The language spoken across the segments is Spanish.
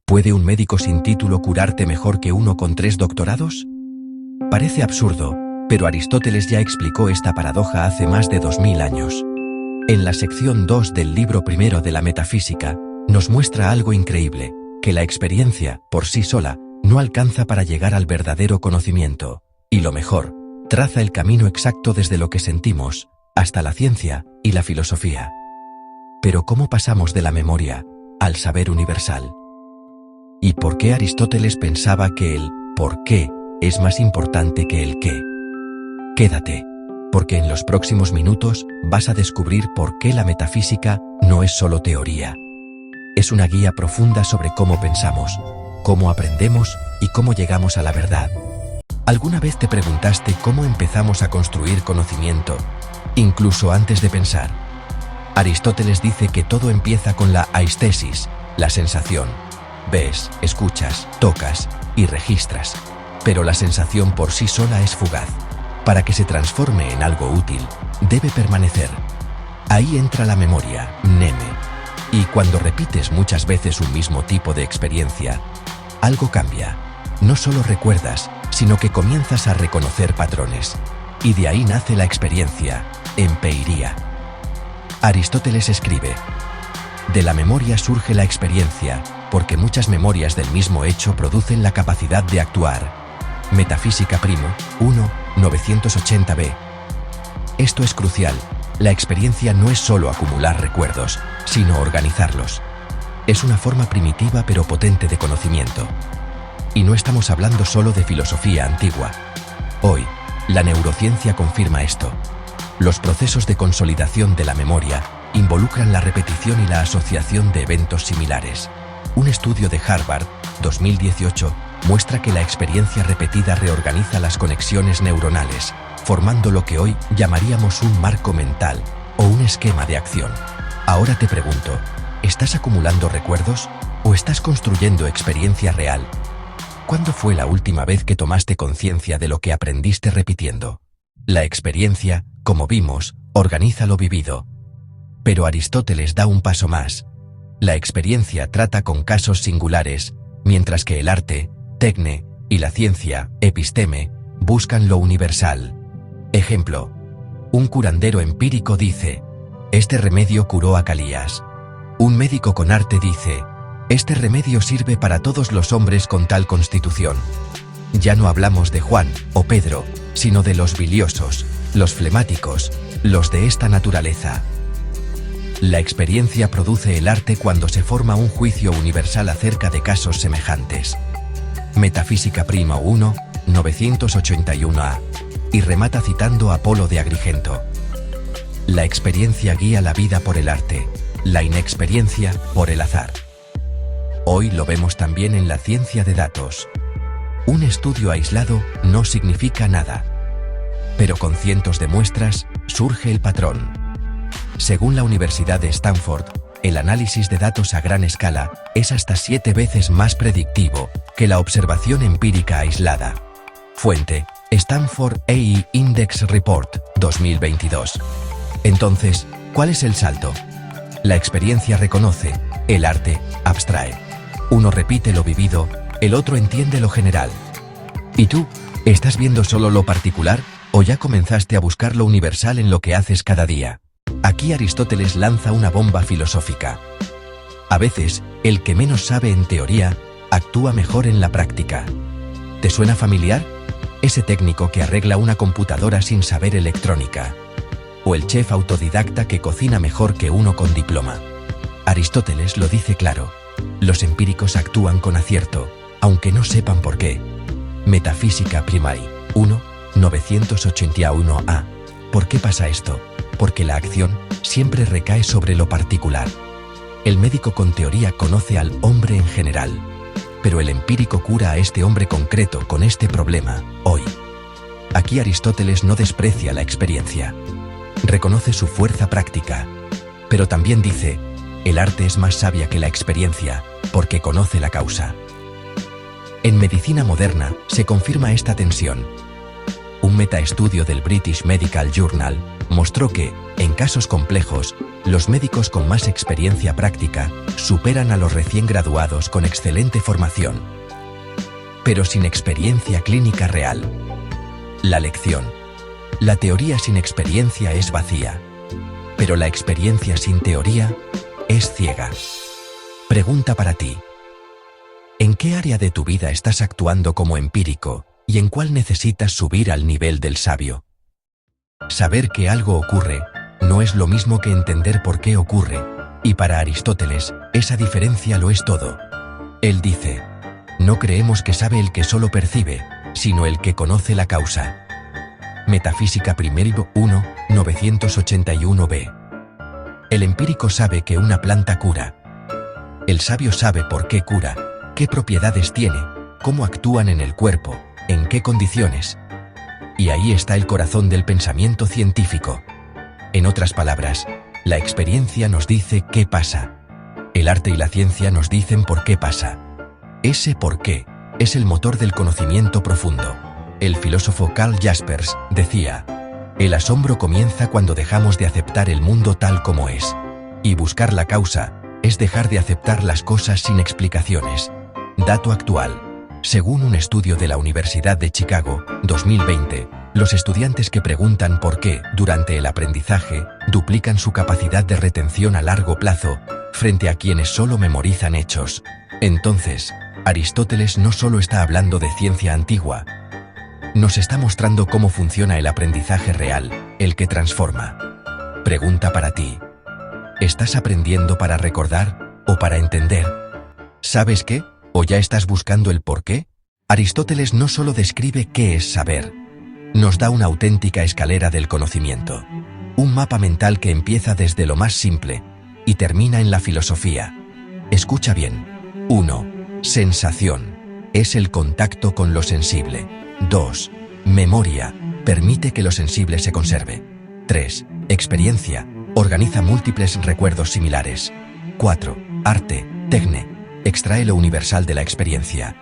¿Puede un médico sin título curarte mejor que uno con 3 doctorados? Parece absurdo, pero Aristóteles ya explicó esta paradoja hace más de 2000 años. En la sección 2 del libro primero de la Metafísica, nos muestra algo increíble, que la experiencia, por sí sola, no alcanza para llegar al verdadero conocimiento, y lo mejor, traza el camino exacto desde lo que sentimos, hasta la ciencia y la filosofía. Pero ¿cómo pasamos de la memoria al saber universal? ¿Y por qué Aristóteles pensaba que el ¿por qué? Es más importante que el qué? Quédate, porque en los próximos minutos vas a descubrir por qué la metafísica no es solo teoría. Es una guía profunda sobre cómo pensamos, cómo aprendemos y cómo llegamos a la verdad. ¿Alguna vez te preguntaste cómo empezamos a construir conocimiento, incluso antes de pensar? Aristóteles dice que todo empieza con la aistesis, la sensación. Ves, escuchas, tocas y registras. Pero la sensación por sí sola es fugaz. Para que se transforme en algo útil, debe permanecer. Ahí entra la memoria, mneme. Y cuando repites muchas veces un mismo tipo de experiencia, algo cambia. No solo recuerdas, sino que comienzas a reconocer patrones. Y de ahí nace la experiencia, empeiría. Aristóteles escribe: de la memoria surge la experiencia, porque muchas memorias del mismo hecho producen la capacidad de actuar. Metafísica Primo, 1, 980b. Esto es crucial. La experiencia no es solo acumular recuerdos, sino organizarlos. Es una forma primitiva pero potente de conocimiento. Y no estamos hablando solo de filosofía antigua. Hoy, la neurociencia confirma esto. Los procesos de consolidación de la memoria involucran la repetición y la asociación de eventos similares. Un estudio de Harvard, 2018, muestra que la experiencia repetida reorganiza las conexiones neuronales, formando lo que hoy llamaríamos un marco mental o un esquema de acción. Ahora te pregunto, ¿estás acumulando recuerdos o estás construyendo experiencia real? ¿Cuándo fue la última vez que tomaste conciencia de lo que aprendiste repitiendo? La experiencia, como vimos, organiza lo vivido. Pero Aristóteles da un paso más. La experiencia trata con casos singulares, mientras que el arte, tecne, y la ciencia, episteme, buscan lo universal. Ejemplo: un curandero empírico dice: este remedio curó a Calías. Un médico con arte dice: este remedio sirve para todos los hombres con tal constitución. Ya no hablamos de Juan o Pedro, sino de los biliosos, los flemáticos, los de esta naturaleza. La experiencia produce el arte cuando se forma un juicio universal acerca de casos semejantes. Metafísica Prima 1, 981a. Y remata citando a Apolo de Agrigento. La experiencia guía la vida por el arte, la inexperiencia por el azar. Hoy lo vemos también en la ciencia de datos. Un estudio aislado no significa nada. Pero con cientos de muestras, surge el patrón. Según la Universidad de Stanford, el análisis de datos a gran escala es hasta 7 veces más predictivo que la observación empírica aislada. Fuente: Stanford AI Index Report, 2022. Entonces, ¿cuál es el salto? La experiencia reconoce, el arte abstrae. Uno repite lo vivido, el otro entiende lo general. ¿Y tú? ¿Estás viendo solo lo particular o ya comenzaste a buscar lo universal en lo que haces cada día? Aquí Aristóteles lanza una bomba filosófica. A veces, el que menos sabe en teoría, actúa mejor en la práctica. ¿Te suena familiar? Ese técnico que arregla una computadora sin saber electrónica. O el chef autodidacta que cocina mejor que uno con diploma. Aristóteles lo dice claro. Los empíricos actúan con acierto, aunque no sepan por qué. Metafísica Primae 1, 981a. ¿Por qué pasa esto? Porque la acción siempre recae sobre lo particular. El médico con teoría conoce al hombre en general, pero el empírico cura a este hombre concreto con este problema, hoy. Aquí Aristóteles no desprecia la experiencia. Reconoce su fuerza práctica, pero también dice: el arte es más sabia que la experiencia, porque conoce la causa. En medicina moderna se confirma esta tensión. Un metaestudio del British Medical Journal mostró que, en casos complejos, los médicos con más experiencia práctica superan a los recién graduados con excelente formación, pero sin experiencia clínica real. La lección: la teoría sin experiencia es vacía, pero la experiencia sin teoría es ciega. Pregunta para ti: ¿en qué área de tu vida estás actuando como empírico y en cuál necesitas subir al nivel del sabio? Saber que algo ocurre no es lo mismo que entender por qué ocurre, y para Aristóteles, esa diferencia lo es todo. Él dice: no creemos que sabe el que solo percibe, sino el que conoce la causa. Metafísica I, 1, 981b. El empírico sabe que una planta cura. El sabio sabe por qué cura, qué propiedades tiene, cómo actúan en el cuerpo, en qué condiciones. Y ahí está el corazón del pensamiento científico. En otras palabras, la experiencia nos dice qué pasa. El arte y la ciencia nos dicen por qué pasa. Ese por qué es el motor del conocimiento profundo. El filósofo Karl Jaspers decía: el asombro comienza cuando dejamos de aceptar el mundo tal como es. Y buscar la causa es dejar de aceptar las cosas sin explicaciones. Dato actual: según un estudio de la Universidad de Chicago, 2020, los estudiantes que preguntan por qué durante el aprendizaje duplican su capacidad de retención a largo plazo frente a quienes solo memorizan hechos. Entonces, Aristóteles no solo está hablando de ciencia antigua, nos está mostrando cómo funciona el aprendizaje real, el que transforma. Pregunta para ti: ¿estás aprendiendo para recordar o para entender? ¿Sabes qué? ¿O ya estás buscando el por qué? Aristóteles no solo describe qué es saber, nos da una auténtica escalera del conocimiento. Un mapa mental que empieza desde lo más simple y termina en la filosofía. Escucha bien. 1. Sensación. Es el contacto con lo sensible. 2. Memoria. Permite que lo sensible se conserve. 3. Experiencia. Organiza múltiples recuerdos similares. 4. Arte. Tecne. Extrae lo universal de la experiencia.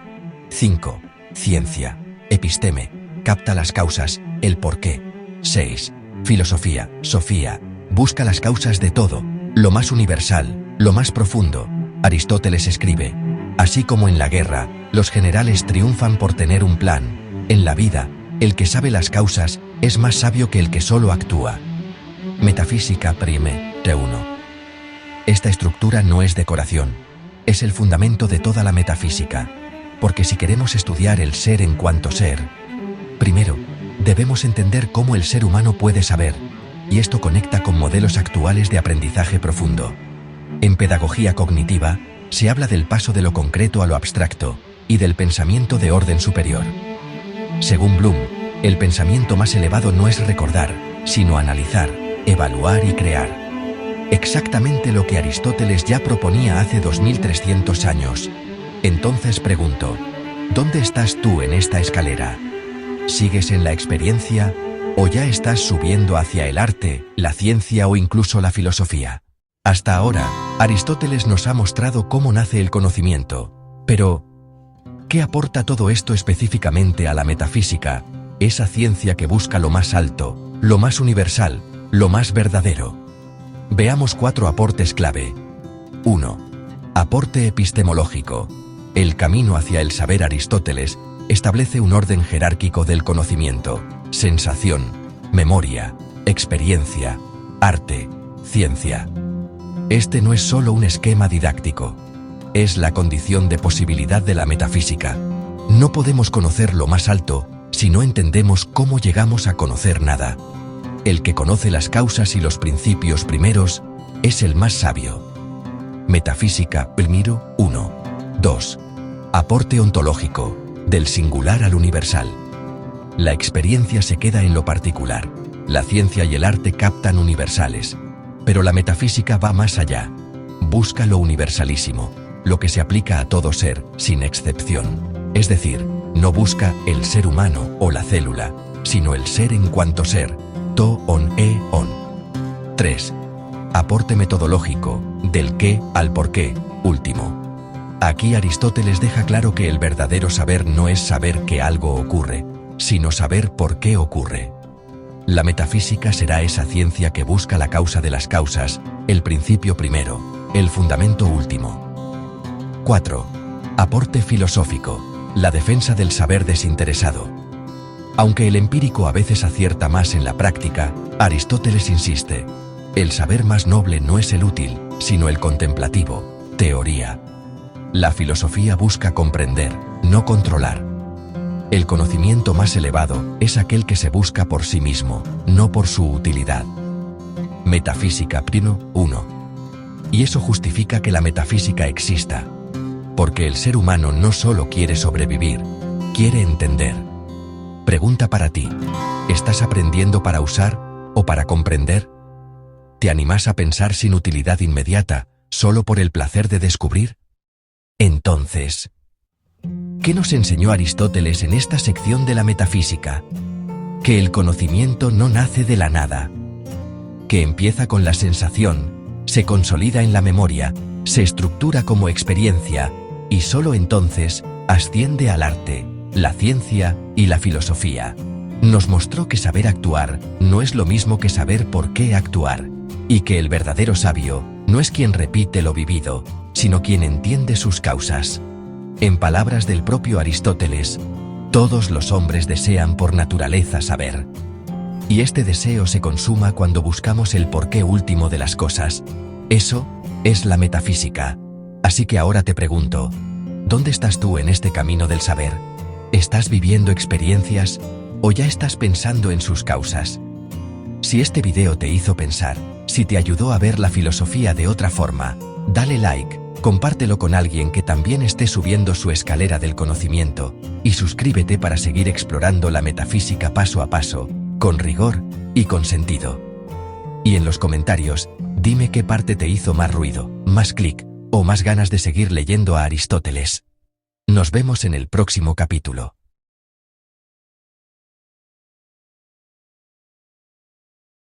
5. Ciencia. Episteme. Capta las causas, el porqué. 6. Filosofía. Sofía. Busca las causas de todo, lo más universal, lo más profundo. Aristóteles escribe: así como en la guerra, los generales triunfan por tener un plan, en la vida, el que sabe las causas es más sabio que el que solo actúa. Metafísica I, T1. Esta estructura no es decoración, es el fundamento de toda la metafísica, porque si queremos estudiar el ser en cuanto ser, primero, debemos entender cómo el ser humano puede saber, y esto conecta con modelos actuales de aprendizaje profundo. En pedagogía cognitiva, se habla del paso de lo concreto a lo abstracto, y del pensamiento de orden superior. Según Bloom, el pensamiento más elevado no es recordar, sino analizar, evaluar y crear. Exactamente lo que Aristóteles ya proponía hace 2300 años. Entonces pregunto: ¿dónde estás tú en esta escalera? ¿Sigues en la experiencia o ya estás subiendo hacia el arte, la ciencia o incluso la filosofía? Hasta ahora, Aristóteles nos ha mostrado cómo nace el conocimiento, pero ¿qué aporta todo esto específicamente a la metafísica, esa ciencia que busca lo más alto, lo más universal, lo más verdadero? Veamos 4 aportes clave. 1. Aporte epistemológico. El camino hacia el saber. Aristóteles establece un orden jerárquico del conocimiento: sensación, memoria, experiencia, arte, ciencia. Este no es solo un esquema didáctico, es la condición de posibilidad de la metafísica. No podemos conocer lo más alto si no entendemos cómo llegamos a conocer nada. El que conoce las causas y los principios primeros es el más sabio. Metafísica I, 1. 2. Aporte ontológico, del singular al universal. La experiencia se queda en lo particular, la ciencia y el arte captan universales, pero la metafísica va más allá. Busca lo universalísimo, lo que se aplica a todo ser, sin excepción. Es decir, no busca el ser humano o la célula, sino el ser en cuanto ser, to on e on. 3. Aporte metodológico, del qué al por qué, último. Aquí Aristóteles deja claro que el verdadero saber no es saber que algo ocurre, sino saber por qué ocurre. La metafísica será esa ciencia que busca la causa de las causas, el principio primero, el fundamento último. 4. Aporte filosófico, la defensa del saber desinteresado. Aunque el empírico a veces acierta más en la práctica, Aristóteles insiste: el saber más noble no es el útil, sino el contemplativo, teoría. La filosofía busca comprender, no controlar. El conocimiento más elevado es aquel que se busca por sí mismo, no por su utilidad. Metafísica 1. Y eso justifica que la metafísica exista. Porque el ser humano no solo quiere sobrevivir, quiere entender. Pregunta para ti: ¿estás aprendiendo para usar o para comprender? ¿Te animas a pensar sin utilidad inmediata, solo por el placer de descubrir? Entonces, ¿qué nos enseñó Aristóteles en esta sección de la metafísica? Que el conocimiento no nace de la nada. Que empieza con la sensación, se consolida en la memoria, se estructura como experiencia, y solo entonces asciende al arte, la ciencia y la filosofía. Nos mostró que saber actuar no es lo mismo que saber por qué actuar, y que el verdadero sabio no es quien repite lo vivido, sino quien entiende sus causas. En palabras del propio Aristóteles, todos los hombres desean por naturaleza saber. Y este deseo se consuma cuando buscamos el porqué último de las cosas. Eso es la metafísica. Así que ahora te pregunto, ¿dónde estás tú en este camino del saber? ¿Estás viviendo experiencias o ya estás pensando en sus causas? Si este video te hizo pensar, si te ayudó a ver la filosofía de otra forma, dale like, compártelo con alguien que también esté subiendo su escalera del conocimiento, y suscríbete para seguir explorando la metafísica paso a paso, con rigor y con sentido. Y en los comentarios, dime qué parte te hizo más ruido, más clic, o más ganas de seguir leyendo a Aristóteles. Nos vemos en el próximo capítulo.